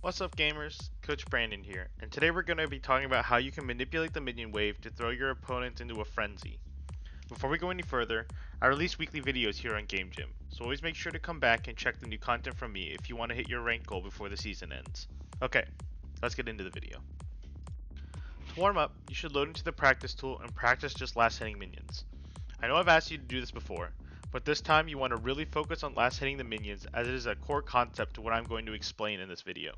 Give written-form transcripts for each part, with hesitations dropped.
What's up gamers, Coach Brandon here, and today we're going to be talking about how you can manipulate the minion wave to throw your opponent into a frenzy. Before we go any further, I release weekly videos here on Game Gym, so always make sure to come back and check the new content from me if you want to hit your rank goal before the season ends. Okay, let's get into the video. To warm up, you should load into the practice tool and practice just last hitting minions. I know I've asked you to do this before, but this time you want to really focus on last hitting the minions as it is a core concept to what I'm going to explain in this video.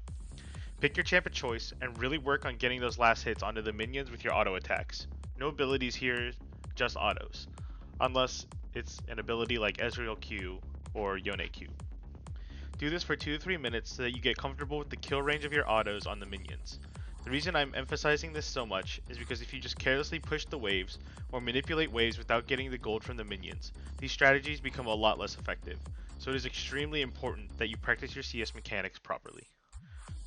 Pick your champ of choice and really work on getting those last hits onto the minions with your auto attacks. No abilities here, just autos. Unless it's an ability like Ezreal Q or Yone Q. Do this for 2 to 3 minutes so that you get comfortable with the kill range of your autos on the minions. The reason I'm emphasizing this so much is because if you just carelessly push the waves or manipulate waves without getting the gold from the minions, these strategies become a lot less effective. So it is extremely important that you practice your CS mechanics properly.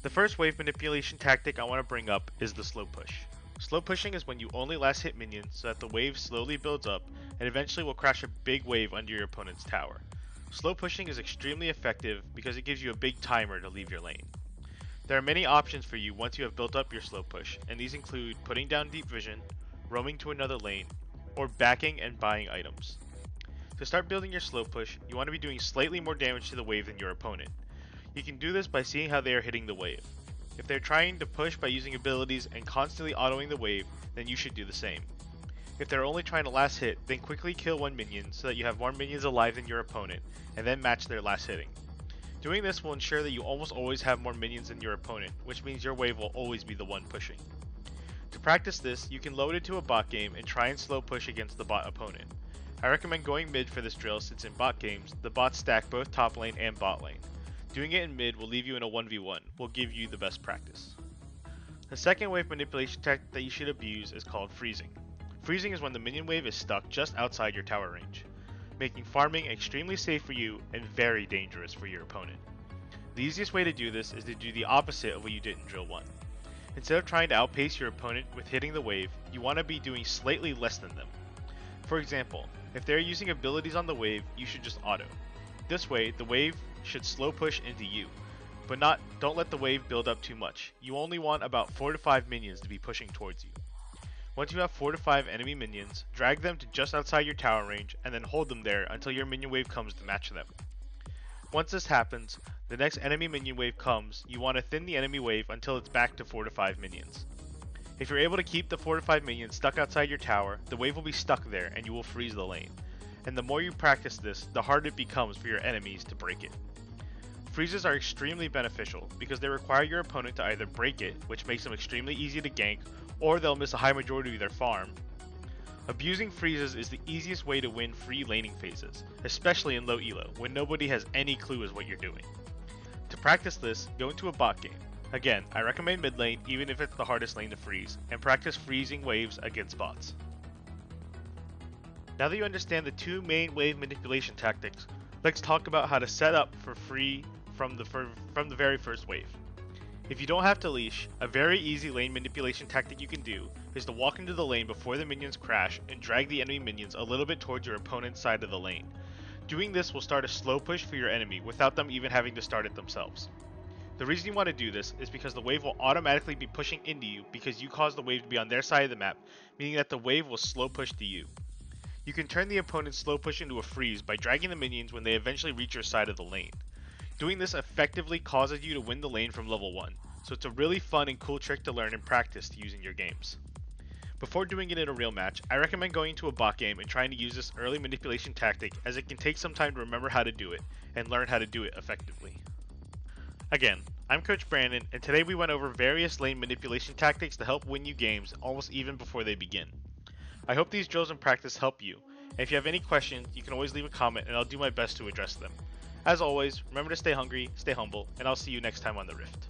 The first wave manipulation tactic I want to bring up is the slow push. Slow pushing is when you only last hit minions so that the wave slowly builds up and eventually will crash a big wave under your opponent's tower. Slow pushing is extremely effective because it gives you a big timer to leave your lane. There are many options for you once you have built up your slow push, and these include putting down deep vision, roaming to another lane, or backing and buying items. To start building your slow push, you want to be doing slightly more damage to the wave than your opponent. You can do this by seeing how they are hitting the wave. If they're trying to push by using abilities and constantly autoing the wave, then you should do the same. If they're only trying to last hit, then quickly kill one minion so that you have more minions alive than your opponent, and then match their last hitting. Doing this will ensure that you almost always have more minions than your opponent, which means your wave will always be the one pushing. To practice this, you can load it to a bot game and try and slow push against the bot opponent. I recommend going mid for this drill since in bot games, the bots stack both top lane and bot lane. Doing it in mid will leave you in a 1v1, will give you the best practice. The second wave manipulation tactic that you should abuse is called freezing. Freezing is when the minion wave is stuck just outside your tower range, making farming extremely safe for you and very dangerous for your opponent. The easiest way to do this is to do the opposite of what you did in drill 1. Instead of trying to outpace your opponent with hitting the wave, you want to be doing slightly less than them. For example, if they're using abilities on the wave, you should just auto. This way, the wave should slow push into you, but don't let the wave build up too much. You only want about 4 to 5 minions to be pushing towards you. Once you have 4 to 5 enemy minions, drag them to just outside your tower range and then hold them there until your minion wave comes to match them. Once this happens, the next enemy minion wave comes, you want to thin the enemy wave until it's back to 4 to 5 minions. If you're able to keep the 4 to 5 minions stuck outside your tower, the wave will be stuck there and you will freeze the lane. And the more you practice this, the harder it becomes for your enemies to break it. Freezes are extremely beneficial because they require your opponent to either break it, which makes them extremely easy to gank, or they'll miss a high majority of their farm. Abusing freezes is the easiest way to win free laning phases, especially in low elo, when nobody has any clue as what you're doing. To practice this, go into a bot game. Again, I recommend mid lane even if it's the hardest lane to freeze, and practice freezing waves against bots. Now that you understand the two main wave manipulation tactics, let's talk about how to set up for free from the very first wave. If you don't have to leash, a very easy lane manipulation tactic you can do is to walk into the lane before the minions crash and drag the enemy minions a little bit towards your opponent's side of the lane. Doing this will start a slow push for your enemy without them even having to start it themselves. The reason you want to do this is because the wave will automatically be pushing into you because you caused the wave to be on their side of the map, meaning that the wave will slow push to you. You can turn the opponent's slow push into a freeze by dragging the minions when they eventually reach your side of the lane. Doing this effectively causes you to win the lane from level 1, so it's a really fun and cool trick to learn and practice to use in your games. Before doing it in a real match, I recommend going to a bot game and trying to use this early manipulation tactic as it can take some time to remember how to do it and learn how to do it effectively. Again, I'm Coach Brandon, and today we went over various lane manipulation tactics to help win you games almost even before they begin. I hope these drills and practice help you, and if you have any questions, you can always leave a comment and I'll do my best to address them. As always, remember to stay hungry, stay humble, and I'll see you next time on the Rift.